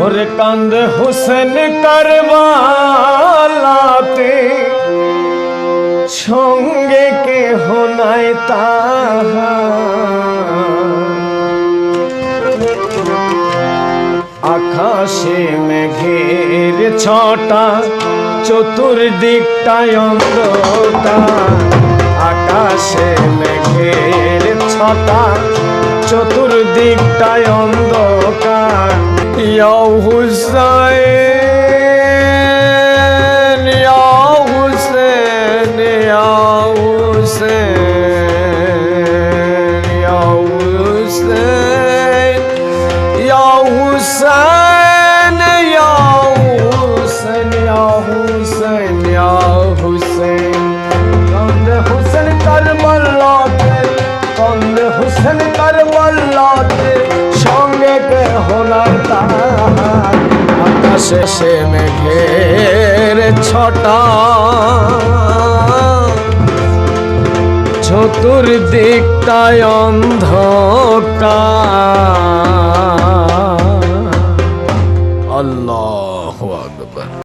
ওরে কান্দে হুসেন কারবালাতে, সঙ্গে কেহ নাই তাহার। আকাশে মেঘের ছটা, চতুর্দিকটায় অন্ধকার। আকাশে মেঘের ছটা, চতুর্দিকটায় অন্ধকার। ইয়া হুসাইন, ইয়া হুসেন, ইয়া হুসেন, ইয়া হুসেন, ইয়া হুসেন, ইয়া হুসেন, ইয়া হুসেন, ইয়া হুসেন। কান্দে হুসেন কারবালাতে, কান্দে হুসেন কারবালাতে, সঙ্গে কেহ নাই তাহার। আকাশে সে মেঘের ছটা, চতুর্দিকটায় অন্ধকার। আল্লাহু আকবার।